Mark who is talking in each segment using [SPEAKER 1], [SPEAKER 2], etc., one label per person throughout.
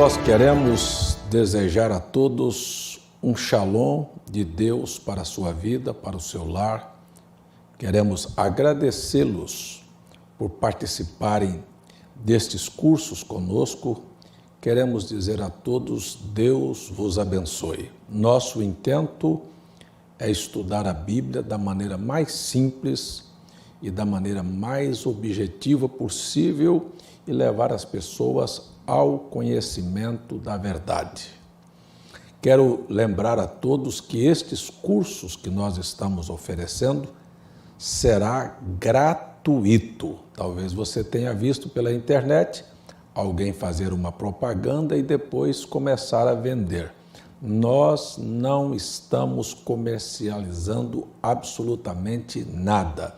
[SPEAKER 1] Nós queremos desejar a todos um shalom de Deus para a sua vida, para o seu lar. Queremos agradecê-los por participarem destes cursos conosco. Queremos dizer a todos, Deus vos abençoe. Nosso intento é estudar a Bíblia da maneira mais simples e da maneira mais objetiva possível e levar as pessoas ao conhecimento da verdade. Quero lembrar a todos que estes cursos que nós estamos oferecendo será gratuito. Talvez você tenha visto pela internet alguém fazer uma propaganda e depois começar a vender. Nós não estamos comercializando absolutamente nada.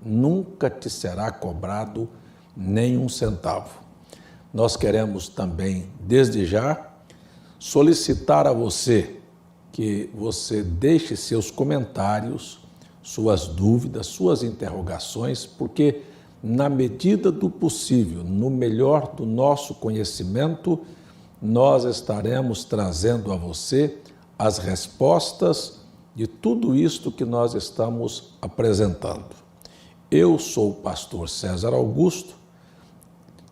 [SPEAKER 1] Nunca te será cobrado nenhum centavo. Nós queremos também, desde já, solicitar a você que você deixe seus comentários, suas dúvidas, suas interrogações, porque na medida do possível, no melhor do nosso conhecimento, nós estaremos trazendo a você as respostas de tudo isto que nós estamos apresentando. Eu sou o pastor César Augusto,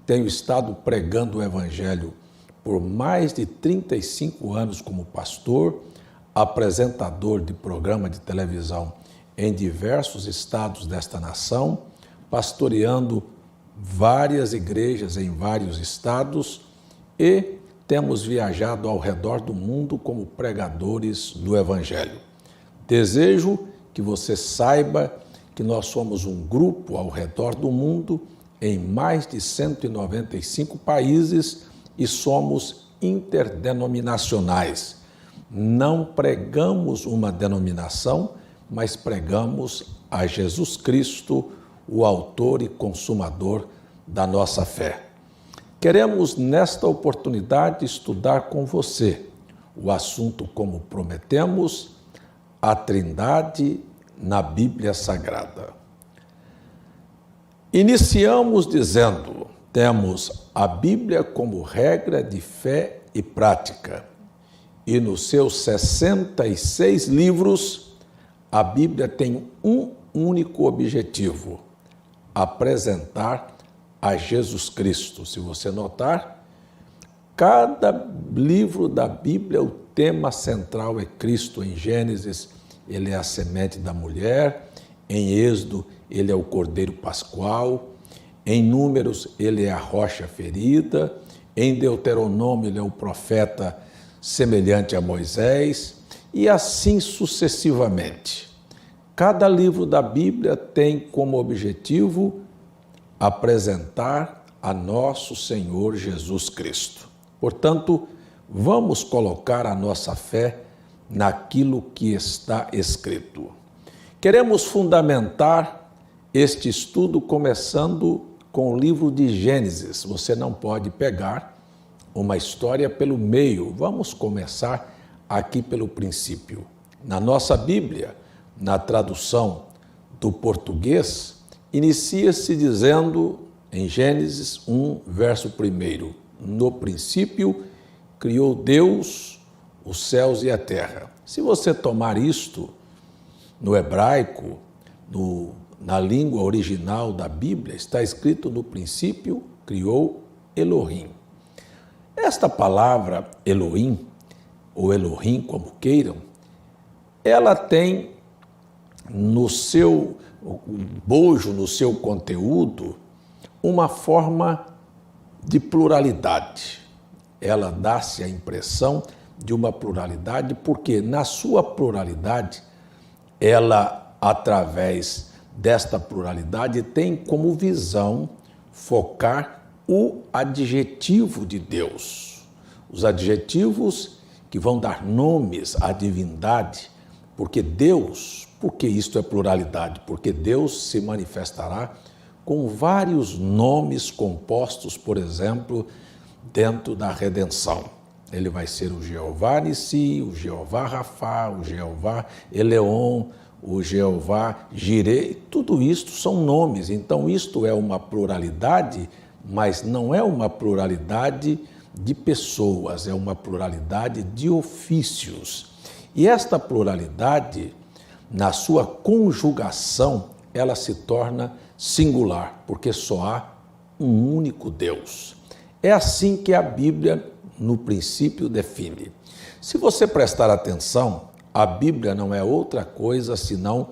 [SPEAKER 1] tenho estado pregando o Evangelho por mais de 35 anos como pastor, apresentador de programa de televisão em diversos estados desta nação, pastoreando várias igrejas em vários estados e temos viajado ao redor do mundo como pregadores do Evangelho. Desejo que você saiba que nós somos um grupo ao redor do mundo em mais de 195 países e somos interdenominacionais. Não pregamos uma denominação, mas pregamos a Jesus Cristo, o autor e consumador da nossa fé. Queremos, nesta oportunidade, estudar com você o assunto, como prometemos, a Trindade na Bíblia Sagrada. Iniciamos dizendo, temos a Bíblia como regra de fé e prática. E nos seus 66 livros, a Bíblia tem um único objetivo: apresentar a Jesus Cristo. Se você notar, cada livro da Bíblia, o tema central é Cristo. Em Gênesis, ele é a semente da mulher. Em Êxodo, ele é o Cordeiro Pascual. Em Números, ele é a rocha ferida. Em Deuteronômio, ele é o profeta semelhante a Moisés. E assim sucessivamente. Cada livro da Bíblia tem como objetivo apresentar a nosso Senhor Jesus Cristo. Portanto, vamos colocar a nossa fé naquilo que está escrito. Queremos fundamentar este estudo começando com o livro de Gênesis. Você não pode pegar uma história pelo meio. Vamos começar aqui pelo princípio. Na nossa Bíblia, na tradução do português, inicia-se dizendo, em Gênesis 1, verso 1, no princípio criou Deus os céus e a terra. Se você tomar isto no hebraico, na língua original da Bíblia, está escrito no princípio, criou Elohim. Esta palavra Elohim, ou Elohim, como queiram, ela tem no seu bojo, no seu conteúdo, uma forma de pluralidade. Ela dá-se a impressão de uma pluralidade, porque na sua pluralidade, ela, através desta pluralidade, tem como visão focar o adjetivo de Deus. Os adjetivos que vão dar nomes à divindade, porque isto é pluralidade? Porque Deus se manifestará com vários nomes compostos, por exemplo, dentro da redenção. Ele vai ser o Jeová Nissi, o Jeová Rafá, o Jeová Eleon, o Jeová Jireh, tudo isto são nomes. Então, isto é uma pluralidade, mas não é uma pluralidade de pessoas, é uma pluralidade de ofícios. E esta pluralidade, na sua conjugação, ela se torna singular, porque só há um único Deus. É assim que a Bíblia, no princípio, define. Se você prestar atenção, a Bíblia não é outra coisa senão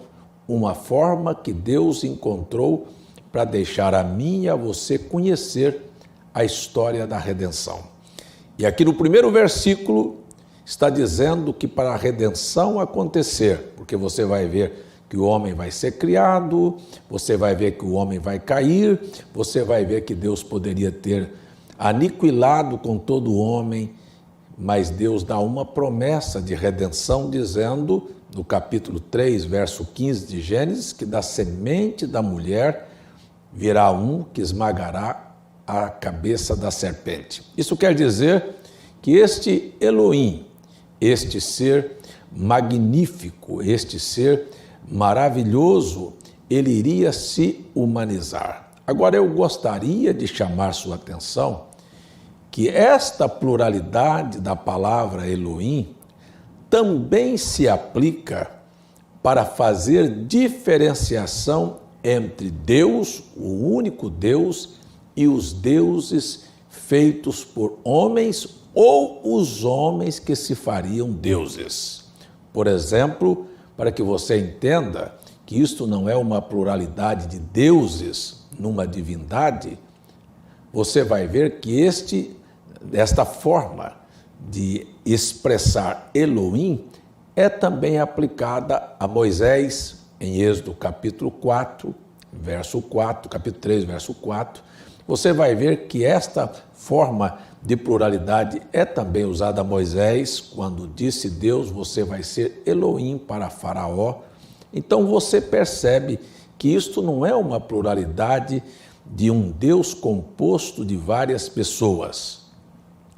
[SPEAKER 1] uma forma que Deus encontrou para deixar a mim e a você conhecer a história da redenção. E aqui no primeiro versículo está dizendo que para a redenção acontecer, porque você vai ver que o homem vai ser criado, você vai ver que o homem vai cair, você vai ver que Deus poderia ter aniquilado com todo o homem, mas Deus dá uma promessa de redenção dizendo, no capítulo 3, verso 15 de Gênesis, que da semente da mulher virá um que esmagará a cabeça da serpente. Isso quer dizer que este Elohim, este ser magnífico, este ser maravilhoso, ele iria se humanizar. Agora, eu gostaria de chamar sua atenção que esta pluralidade da palavra Elohim também se aplica para fazer diferenciação entre Deus, o único Deus, e os deuses feitos por homens ou os homens que se fariam deuses. Por exemplo, para que você entenda que isto não é uma pluralidade de deuses numa divindade, você vai ver que esta forma de expressar Elohim é também aplicada a Moisés em Êxodo capítulo 4, verso 4, capítulo 3, verso 4. Você vai ver que esta forma de pluralidade é também usada a Moisés, quando disse Deus, você vai ser Elohim para Faraó. Então você percebe que isto não é uma pluralidade de um Deus composto de várias pessoas,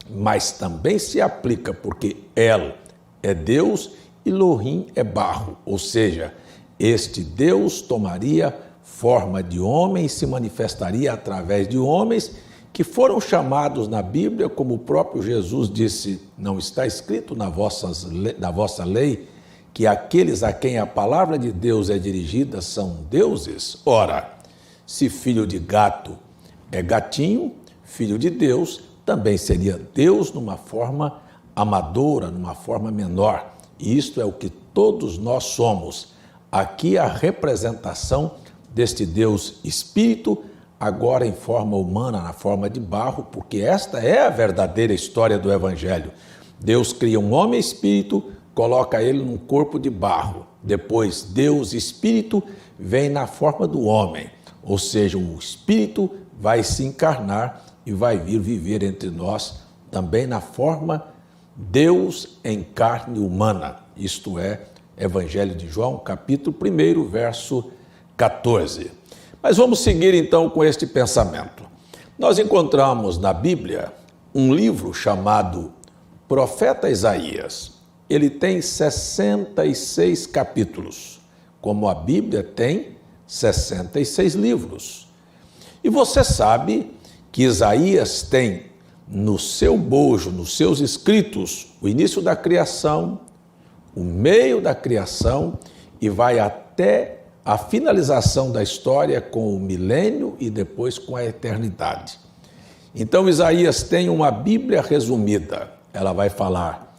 [SPEAKER 1] mas também se aplica porque El é Deus e Elohim é barro, ou seja, este Deus tomaria forma de homem e se manifestaria através de homens que foram chamados na Bíblia, como o próprio Jesus disse, não está escrito na vossa lei, que aqueles a quem a palavra de Deus é dirigida são deuses? Ora, se filho de gato é gatinho, filho de Deus também seria Deus numa forma amadora, numa forma menor. E isto é o que todos nós somos. Aqui a representação deste Deus Espírito, agora em forma humana, na forma de barro, porque esta é a verdadeira história do Evangelho. Deus cria um homem espírito, coloca ele num corpo de barro. Depois, Deus Espírito vem na forma do homem, ou seja, o Espírito vai se encarnar e vai vir viver entre nós também na forma Deus em carne humana. Isto é, Evangelho de João, capítulo 1, verso 14. Mas vamos seguir então com este pensamento. Nós encontramos na Bíblia um livro chamado Profeta Isaías. Ele tem 66 capítulos, como a Bíblia tem 66 livros. E você sabe que Isaías tem no seu bojo, nos seus escritos, o início da criação, o meio da criação e vai até a finalização da história com o milênio e depois com a eternidade. Então Isaías tem uma Bíblia resumida. Ela vai falar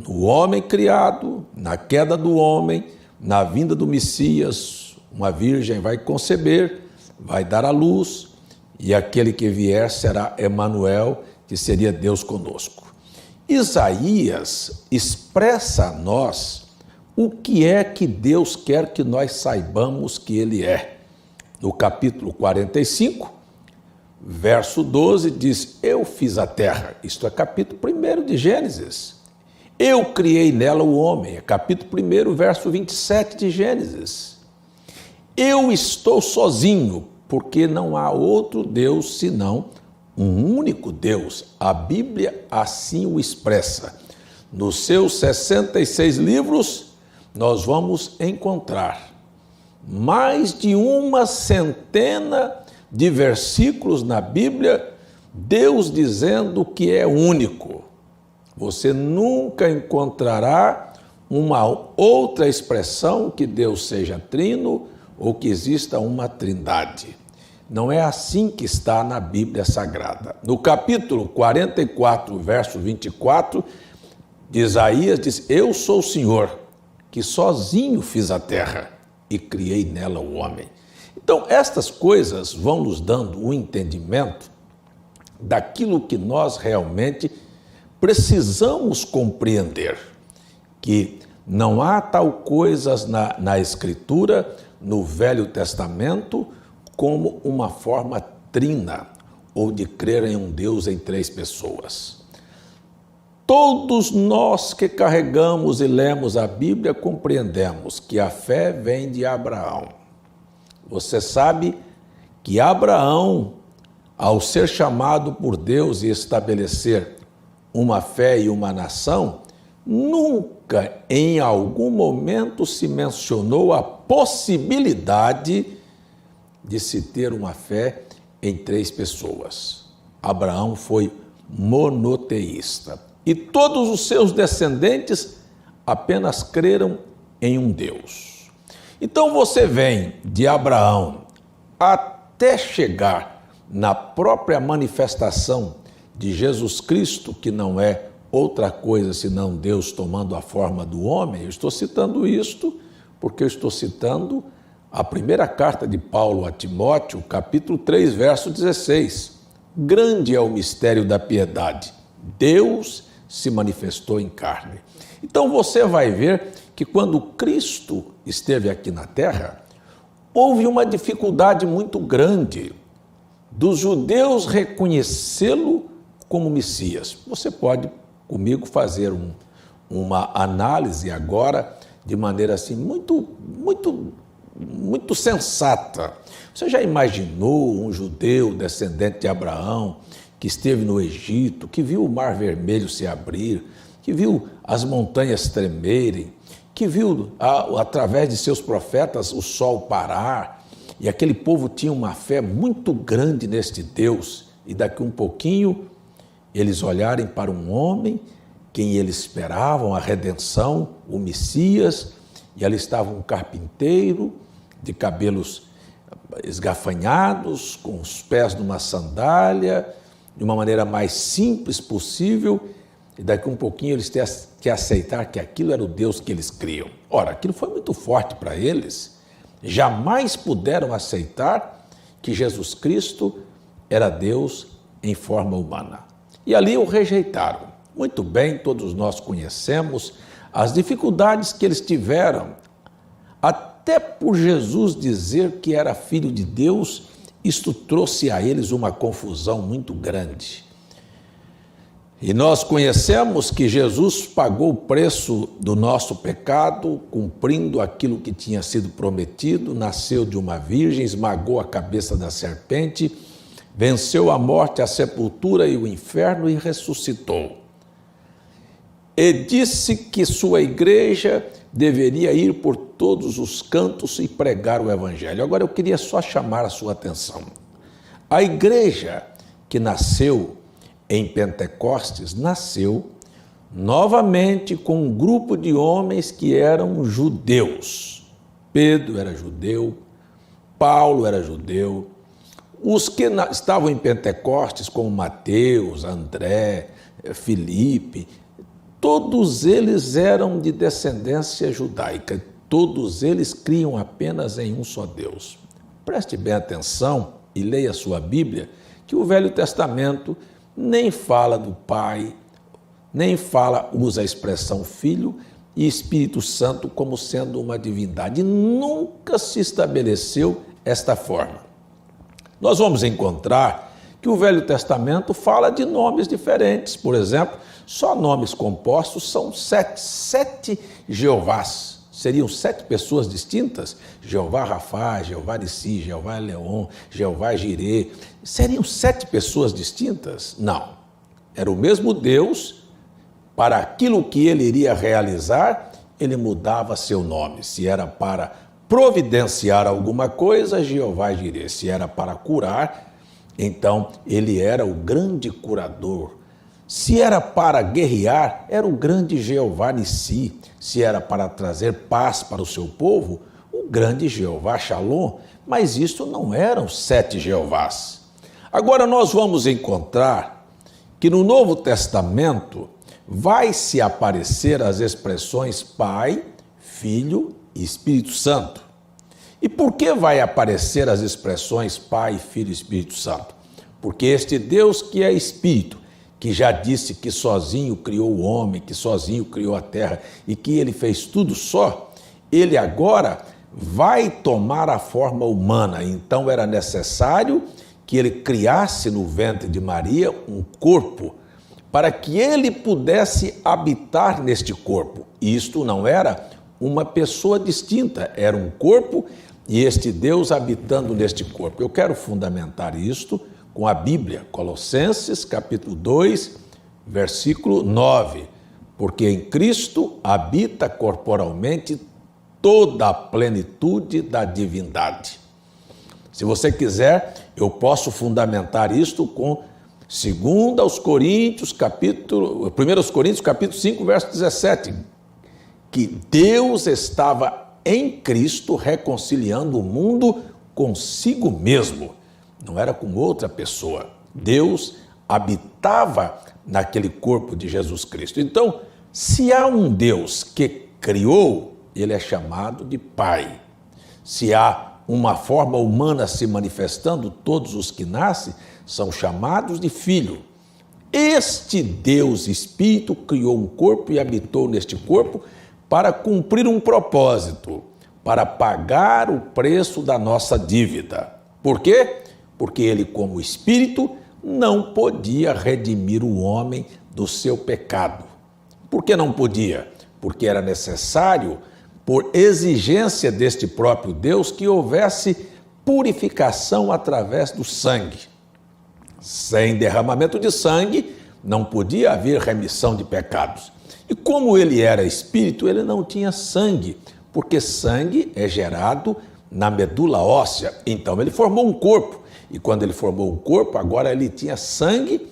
[SPEAKER 1] no homem criado, na queda do homem, na vinda do Messias, uma virgem vai conceber, vai dar à luz, e aquele que vier será Emanuel, que seria Deus conosco. Isaías expressa a nós o que é que Deus quer que nós saibamos que Ele é. No capítulo 45, verso 12, diz, eu fiz a terra. Isto é capítulo 1 de Gênesis. Eu criei nela o homem. É capítulo 1, verso 27 de Gênesis. Eu estou sozinho, porque não há outro Deus senão um único Deus. A Bíblia assim o expressa. Nos seus 66 livros, nós vamos encontrar mais de uma centena de versículos na Bíblia Deus dizendo que é único. Você nunca encontrará uma outra expressão que Deus seja trino ou que exista uma trindade. Não é assim que está na Bíblia Sagrada. No capítulo 44, verso 24, de Isaías, diz: Eu sou o Senhor, que sozinho fiz a terra e criei nela o homem. Então, estas coisas vão nos dando um entendimento daquilo que nós realmente precisamos compreender, que não há tal coisas na Escritura, no Velho Testamento, como uma forma trina, ou de crer em um Deus em três pessoas. Todos nós que carregamos e lemos a Bíblia compreendemos que a fé vem de Abraão. Você sabe que Abraão, ao ser chamado por Deus e estabelecer uma fé e uma nação, nunca em algum momento se mencionou a possibilidade de se ter uma fé em três pessoas. Abraão foi monoteísta e todos os seus descendentes apenas creram em um Deus. Então você vem de Abraão até chegar na própria manifestação de Jesus Cristo, que não é outra coisa senão Deus tomando a forma do homem. Eu estou citando isto porque eu estou citando a primeira carta de Paulo a Timóteo, capítulo 3, verso 16. Grande é o mistério da piedade. Deus se manifestou em carne. Então você vai ver que quando Cristo esteve aqui na terra, houve uma dificuldade muito grande dos judeus reconhecê-lo como Messias. Você pode comigo fazer uma análise agora de maneira assim muito sensata. Você já imaginou um judeu descendente de Abraão que esteve no Egito, que viu o Mar Vermelho se abrir, que viu as montanhas tremerem, que viu através de seus profetas o sol parar, e aquele povo tinha uma fé muito grande neste Deus, e daqui um pouquinho eles olharem para um homem, quem eles esperavam, a redenção, o Messias, e ali estava um carpinteiro de cabelos esgafanhados, com os pés numa sandália, de uma maneira mais simples possível, e daqui um pouquinho eles têm que aceitar que aquilo era o Deus que eles criam. Ora, aquilo foi muito forte para eles, jamais puderam aceitar que Jesus Cristo era Deus em forma humana. E ali o rejeitaram. Muito bem, todos nós conhecemos as dificuldades que eles tiveram, até por Jesus dizer que era filho de Deus, isto trouxe a eles uma confusão muito grande. E nós conhecemos que Jesus pagou o preço do nosso pecado, cumprindo aquilo que tinha sido prometido, nasceu de uma virgem, esmagou a cabeça da serpente, venceu a morte, a sepultura e o inferno e ressuscitou. E disse que sua igreja deveria ir por todos os cantos e pregar o evangelho. Agora eu queria só chamar a sua atenção. A igreja que nasceu em Pentecostes, nasceu novamente com um grupo de homens que eram judeus. Pedro era judeu, Paulo era judeu, os que estavam em Pentecostes, como Mateus, André, Filipe, todos eles eram de descendência judaica, todos eles criam apenas em um só Deus. Preste bem atenção e leia a sua Bíblia, que o Velho Testamento nem fala do Pai, nem usa a expressão Filho e Espírito Santo como sendo uma divindade. Nunca se estabeleceu esta forma. Nós vamos encontrar que o Velho Testamento fala de nomes diferentes. Por exemplo, só nomes compostos são sete Jeovás. Seriam 7 pessoas distintas? Jeová Rafá, Jeová Nissi, Jeová Leon, Jeová Jirê. Seriam 7 pessoas distintas? Não. Era o mesmo Deus. Para aquilo que ele iria realizar, ele mudava seu nome. Se era para providenciar alguma coisa, Jeová Jirê. Se era para curar, Então, ele era o grande curador. Se era para guerrear, era o grande Jeová Nissi. Se era para trazer paz para o seu povo, o grande Jeová Shalom. Mas isso não eram 7 Jeovás. Agora nós vamos encontrar que no Novo Testamento vai se aparecer as expressões Pai, Filho e Espírito Santo. E por que vai aparecer as expressões Pai, Filho e Espírito Santo? Porque este Deus que é Espírito, que já disse que sozinho criou o homem, que sozinho criou a terra e que ele fez tudo só, ele agora vai tomar a forma humana. Então era necessário que ele criasse no ventre de Maria um corpo para que ele pudesse habitar neste corpo. E isto não era uma pessoa distinta, era um corpo e este Deus habitando neste corpo. Eu quero fundamentar isto com a Bíblia, Colossenses capítulo 2, versículo 9. Porque em Cristo habita corporalmente toda a plenitude da divindade. Se você quiser, eu posso fundamentar isto com 1 Coríntios, capítulo 5, verso 17, que Deus estava em Cristo reconciliando o mundo consigo mesmo, não era com outra pessoa. Deus habitava naquele corpo de Jesus Cristo. Então, se há um Deus que criou, ele é chamado de Pai. Se há uma forma humana se manifestando, todos os que nascem são chamados de filho. Este Deus Espírito criou um corpo e habitou neste corpo para cumprir um propósito, para pagar o preço da nossa dívida. Por quê? Porque ele, como Espírito, não podia redimir o homem do seu pecado. Por que não podia? Porque era necessário, por exigência deste próprio Deus, que houvesse purificação através do sangue. Sem derramamento de sangue, não podia haver remissão de pecados. E como ele era espírito, ele não tinha sangue, porque sangue é gerado na medula óssea. Então ele formou um corpo. E quando ele formou um corpo, agora ele tinha sangue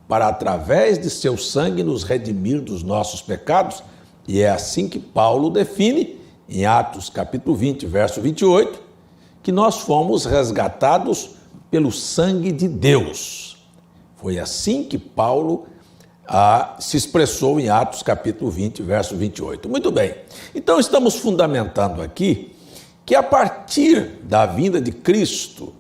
[SPEAKER 1] para, através de seu sangue, nos redimir dos nossos pecados. E é assim que Paulo define, em Atos capítulo 20, verso 28, que nós fomos resgatados pelo sangue de Deus. Foi assim que Paulo se expressou em Atos capítulo 20, verso 28. Muito bem, então estamos fundamentando aqui que a partir da vinda de Cristo,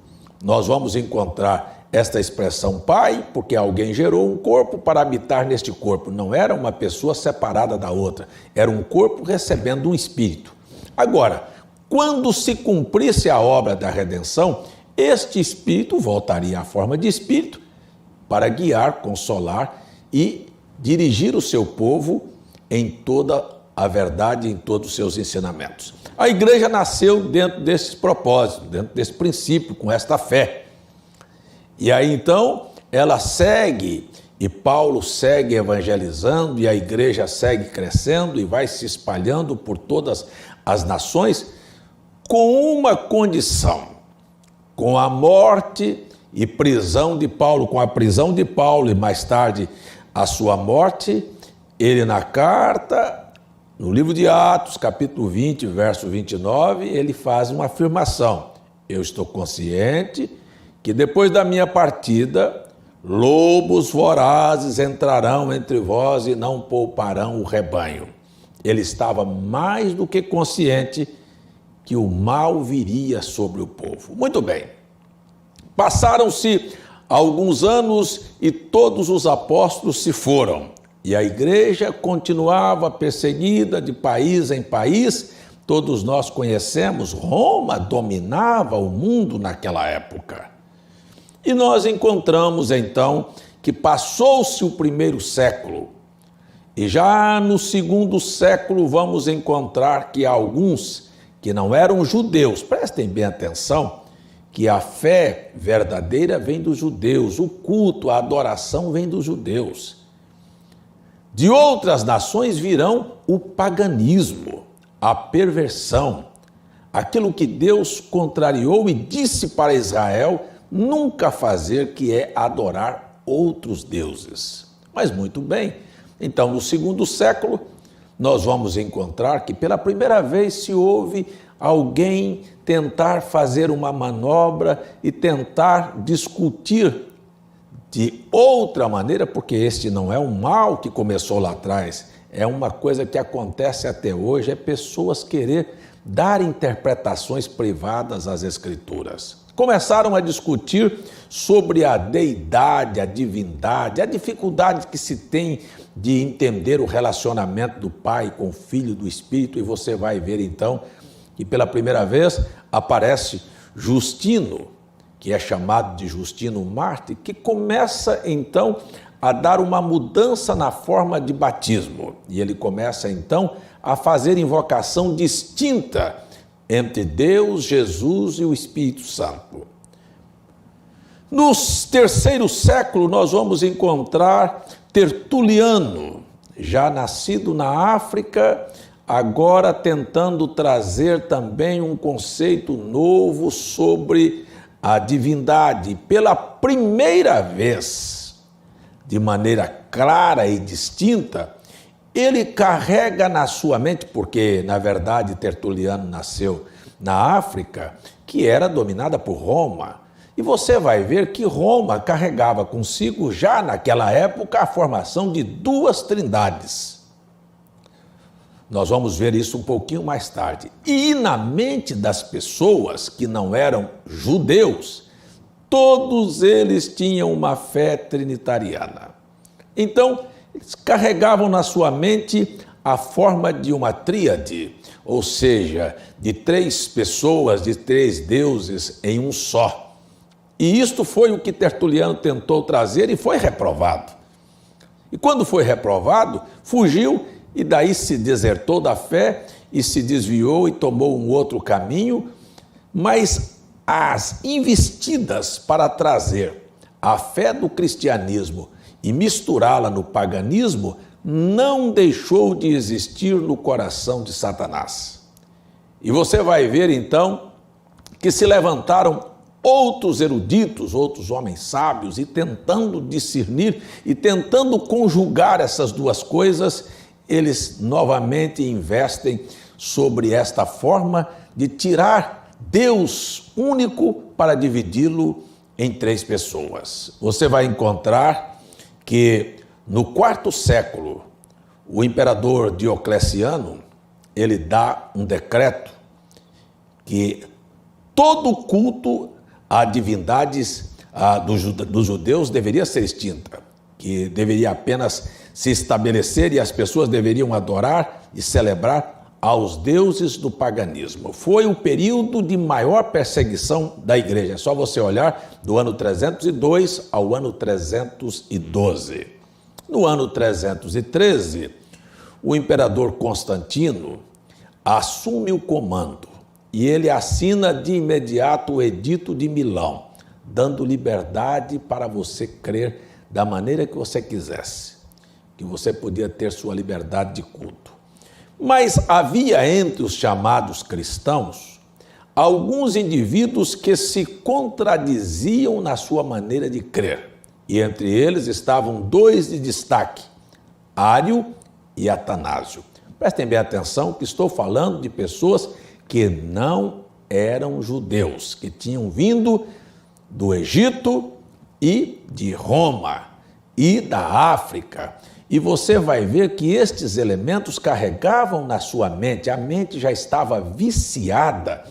[SPEAKER 1] nós vamos encontrar esta expressão Pai, porque alguém gerou um corpo para habitar neste corpo. Não era uma pessoa separada da outra, era um corpo recebendo um espírito. Agora, quando se cumprisse a obra da redenção, este espírito voltaria à forma de espírito para guiar, consolar e dirigir o seu povo em toda a verdade, em todos os seus ensinamentos. A igreja nasceu dentro desses propósitos, dentro desse princípio, com esta fé. E aí então ela segue, e Paulo segue evangelizando, e a igreja segue crescendo e vai se espalhando por todas as nações, com uma condição: com a morte e prisão de Paulo, com a prisão de Paulo e mais tarde a sua morte, ele na carta, no livro de Atos, capítulo 20, verso 29, ele faz uma afirmação: eu estou consciente que depois da minha partida, lobos vorazes entrarão entre vós e não pouparão o rebanho. Ele estava mais do que consciente que o mal viria sobre o povo. Muito bem. Passaram-se alguns anos e todos os apóstolos se foram. E a igreja continuava perseguida de país em país. Todos nós conhecemos, Roma dominava o mundo naquela época. E nós encontramos então que passou-se o primeiro século. E já no segundo século vamos encontrar que alguns que não eram judeus, prestem bem atenção, que a fé verdadeira vem dos judeus, o culto, a adoração vem dos judeus. De outras nações virão o paganismo, a perversão, aquilo que Deus contrariou e disse para Israel: nunca fazer, que é adorar outros deuses. Mas muito bem, então no segundo século, nós vamos encontrar que pela primeira vez se ouve alguém tentar fazer uma manobra e tentar discutir de outra maneira, porque este não é um mal que começou lá atrás, é uma coisa que acontece até hoje, é pessoas querer dar interpretações privadas às Escrituras. Começaram a discutir sobre a deidade, a divindade, a dificuldade que se tem de entender o relacionamento do Pai com o Filho, do Espírito, e você vai ver então que pela primeira vez aparece Justino, que é chamado de Justino Mártir, que começa então a dar uma mudança na forma de batismo. E ele começa então a fazer invocação distinta entre Deus, Jesus e o Espírito Santo. No terceiro século, nós vamos encontrar Tertuliano, já nascido na África, agora tentando trazer também um conceito novo sobre a divindade. Pela primeira vez, de maneira clara e distinta, ele carrega na sua mente, porque na verdade Tertuliano nasceu na África, que era dominada por Roma. E você vai ver que Roma carregava consigo, já naquela época, a formação de duas trindades. Nós vamos ver isso um pouquinho mais tarde. E na mente das pessoas que não eram judeus, todos eles tinham uma fé trinitariana. Então, eles carregavam na sua mente a forma de uma tríade, ou seja, de três pessoas, de três deuses em um só. E isto foi o que Tertuliano tentou trazer e foi reprovado. E quando foi reprovado, fugiu e daí se desertou da fé e se desviou e tomou um outro caminho, mas as investidas para trazer a fé do cristianismo e misturá-la no paganismo não deixou de existir no coração de Satanás. E você vai ver então que se levantaram outros eruditos, outros homens sábios, e tentando discernir e tentando conjugar essas duas coisas, eles novamente investem sobre esta forma de tirar Deus único para dividi-lo em três pessoas. Você vai encontrar que no quarto século, o imperador Diocleciano, ele dá um decreto que todo culto a divindades dos judeus deveria ser extinta, que deveria apenas se estabelecer e as pessoas deveriam adorar e celebrar aos deuses do paganismo. Foi o período de maior perseguição da igreja. É só você olhar do ano 302 ao ano 312. No ano 313, o imperador Constantino assume o comando e ele assina de imediato o Edito de Milão, dando liberdade para você crer da maneira que você quisesse, que você podia ter sua liberdade de culto. Mas havia entre os chamados cristãos alguns indivíduos que se contradiziam na sua maneira de crer. E entre eles estavam dois de destaque, Ário e Atanásio. Prestem bem atenção que estou falando de pessoas que não eram judeus, que tinham vindo do Egito e de Roma e da África. E você vai ver que estes elementos carregavam na sua mente, a mente já estava viciada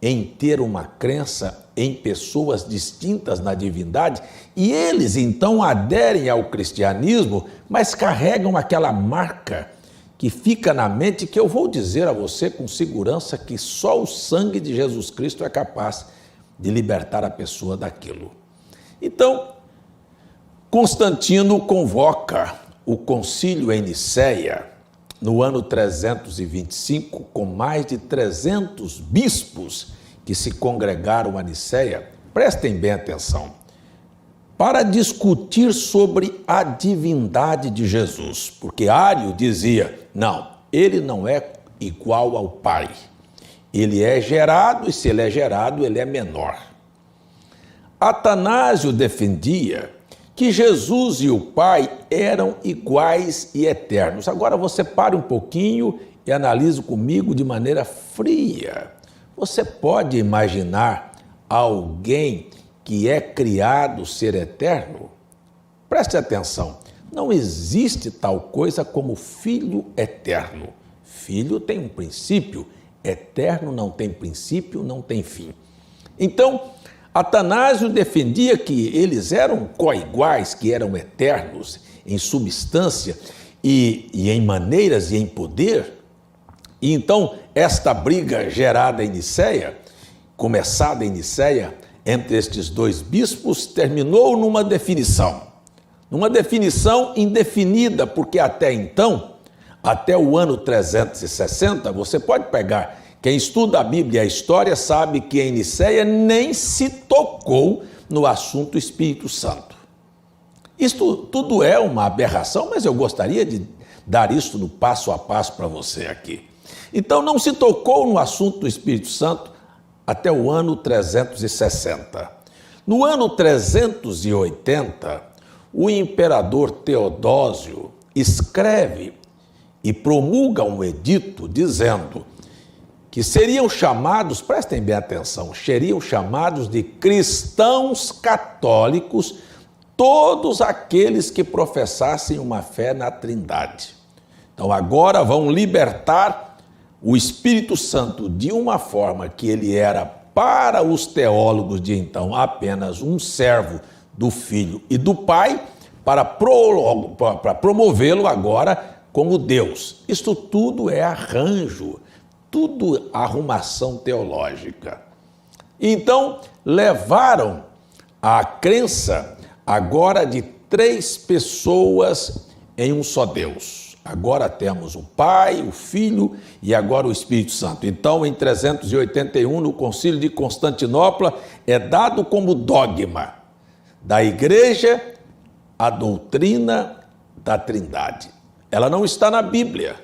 [SPEAKER 1] em ter uma crença em pessoas distintas na divindade, e eles então aderem ao cristianismo, mas carregam aquela marca que fica na mente, que eu vou dizer a você com segurança que só o sangue de Jesus Cristo é capaz de libertar a pessoa daquilo. Então, Constantino convoca o concílio em Nicéia no ano 325, com mais de 300 bispos que se congregaram a Nicéia. Prestem bem atenção, para discutir sobre a divindade de Jesus, porque Ário dizia, não, ele não é igual ao Pai, ele é gerado e se ele é gerado, ele é menor. Atanásio defendia que Jesus e o Pai eram iguais e eternos. Agora você para um pouquinho e analisa comigo de maneira fria. Você pode imaginar alguém que é criado ser eterno? Preste atenção, não existe tal coisa como filho eterno. Filho tem um princípio, eterno não tem princípio, não tem fim. Então, Atanásio defendia que eles eram coiguais, que eram eternos em substância e em maneiras e em poder. E então, esta briga gerada em Nicéia, começada em Nicéia, entre estes dois bispos, terminou numa definição indefinida, porque até então, até o ano 360, você pode pegar, quem estuda a Bíblia e a história sabe que em Nicéia nem se tocou no assunto Espírito Santo. Isto tudo é uma aberração, mas eu gostaria de dar isso no passo a passo para você aqui. Então não se tocou no assunto do Espírito Santo até o ano 360. No ano 380, o imperador Teodósio escreve e promulga um edito dizendo que seriam chamados, prestem bem atenção, seriam chamados de cristãos católicos todos aqueles que professassem uma fé na Trindade. Então agora vão libertar o Espírito Santo de uma forma que ele era para os teólogos de então apenas um servo do Filho e do Pai, para promovê-lo agora como Deus. Isto tudo é arranjo, tudo arrumação teológica. Então, levaram a crença agora de 3 pessoas em um só Deus. Agora temos o Pai, o Filho e agora o Espírito Santo. Então, em 381, no Concílio de Constantinopla, é dado como dogma da Igreja a doutrina da Trindade. Ela não está na Bíblia,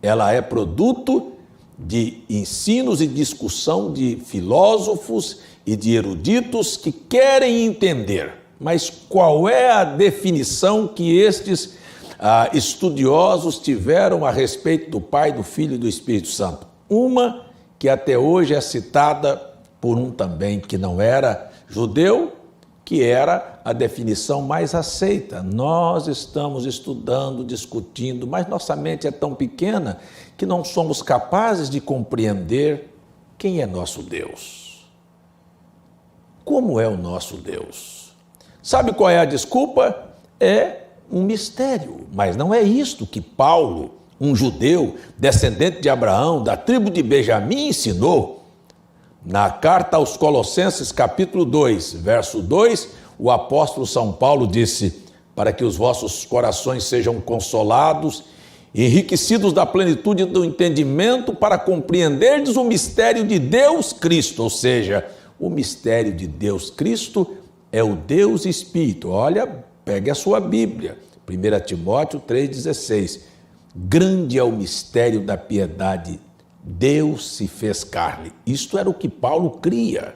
[SPEAKER 1] ela é produto de ensinos e discussão de filósofos e de eruditos que querem entender. Mas qual é a definição que estes estudiosos tiveram a respeito do Pai, do Filho e do Espírito Santo? Uma que até hoje é citada por um também que não era judeu, que era a definição mais aceita. Nós estamos estudando, discutindo, mas nossa mente é tão pequena que não somos capazes de compreender quem é nosso Deus. Como é o nosso Deus? Sabe qual é a desculpa? É um mistério, mas não é isto que Paulo, um judeu, descendente de Abraão, da tribo de Benjamim, ensinou. Na carta aos Colossenses, capítulo 2, verso 2, o apóstolo São Paulo disse: para que os vossos corações sejam consolados, enriquecidos da plenitude do entendimento, para compreenderdes o mistério de Deus Cristo, ou seja, o mistério de Deus Cristo é o Deus Espírito. Olha, pegue a sua Bíblia, 1 Timóteo 3,16. Grande é o mistério da piedade, Deus se fez carne. Isto era o que Paulo cria.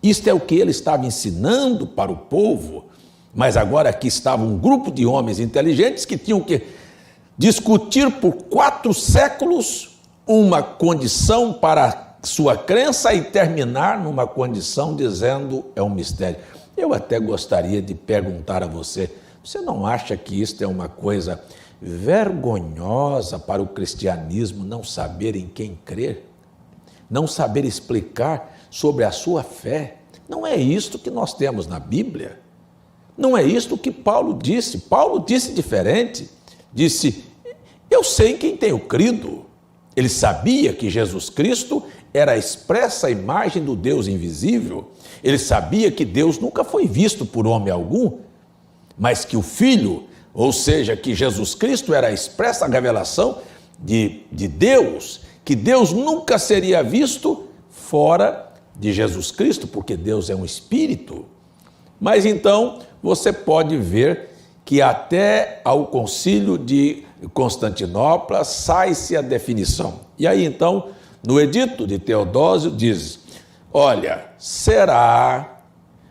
[SPEAKER 1] Isto é o que ele estava ensinando para o povo. Mas agora aqui estava um grupo de homens inteligentes que tinham que discutir por 4 séculos uma condição para sua crença e terminar numa condição dizendo é um mistério. Eu até gostaria de perguntar a você, você não acha que isto é uma coisa vergonhosa para o cristianismo não saber em quem crer? Não saber explicar sobre a sua fé? Não é isto que nós temos na Bíblia? Não é isto que Paulo disse. Paulo disse diferente. Disse, eu sei em quem tenho crido. Ele sabia que Jesus Cristo era a expressa imagem do Deus invisível. Ele sabia que Deus nunca foi visto por homem algum, mas que o Filho, ou seja, que Jesus Cristo era a expressa revelação de Deus, que Deus nunca seria visto fora de Jesus Cristo, porque Deus é um Espírito. Mas então você pode ver que até ao Concílio de Constantinopla sai-se a definição. E aí então, no edito de Teodósio diz, olha, será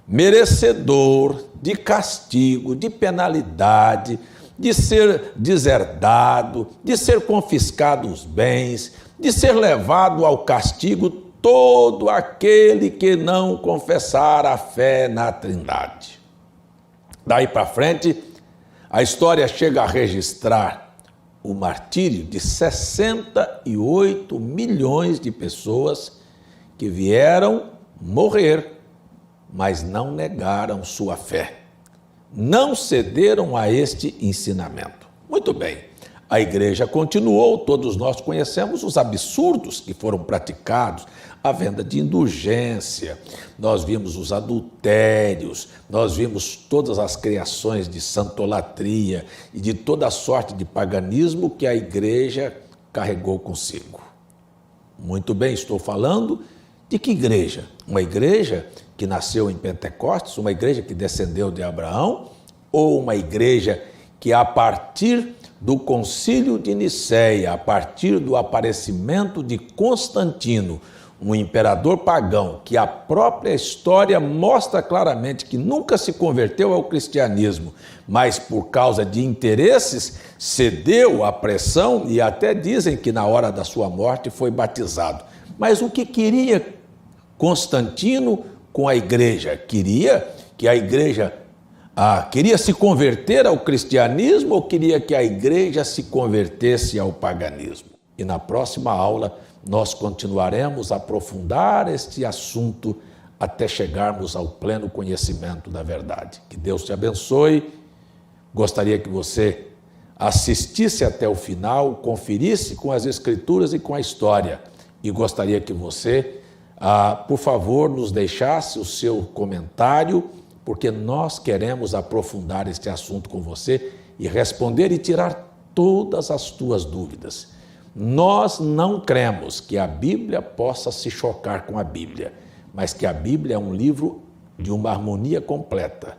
[SPEAKER 1] merecedor de castigo, de penalidade, de ser deserdado, de ser confiscado os bens, de ser levado ao castigo todo aquele que não confessar a fé na Trindade. Daí para frente, a história chega a registrar o martírio de 68 milhões de pessoas que vieram morrer, mas não negaram sua fé. Não cederam a este ensinamento. Muito bem, a igreja continuou, todos nós conhecemos os absurdos que foram praticados, a venda de indulgência, nós vimos os adultérios, nós vimos todas as criações de santolatria e de toda sorte de paganismo que a igreja carregou consigo. Muito bem, estou falando de que igreja? Uma igreja que nasceu em Pentecostes, uma igreja que descendeu de Abraão, ou uma igreja que a partir do concílio de Nicéia, a partir do aparecimento de Constantino, um imperador pagão, que a própria história mostra claramente que nunca se converteu ao cristianismo, mas por causa de interesses cedeu à pressão e até dizem que na hora da sua morte foi batizado. Mas o que queria Constantino com a igreja? Queria que a igreja queria se converter ao cristianismo ou queria que a igreja se convertesse ao paganismo? E na próxima aula nós continuaremos a aprofundar este assunto até chegarmos ao pleno conhecimento da verdade. Que Deus te abençoe. Gostaria que você assistisse até o final, conferisse com as Escrituras e com a história. E gostaria que você, por favor, nos deixasse o seu comentário, porque nós queremos aprofundar este assunto com você e responder e tirar todas as tuas dúvidas. Nós não cremos que a Bíblia possa se chocar com a Bíblia, mas que a Bíblia é um livro de uma harmonia completa.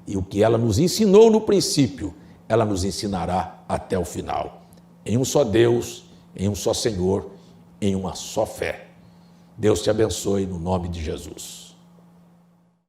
[SPEAKER 1] E o que ela nos ensinou no princípio, ela nos ensinará até o final. Em um só Deus, em um só Senhor, em uma só fé. Deus te abençoe no nome de Jesus.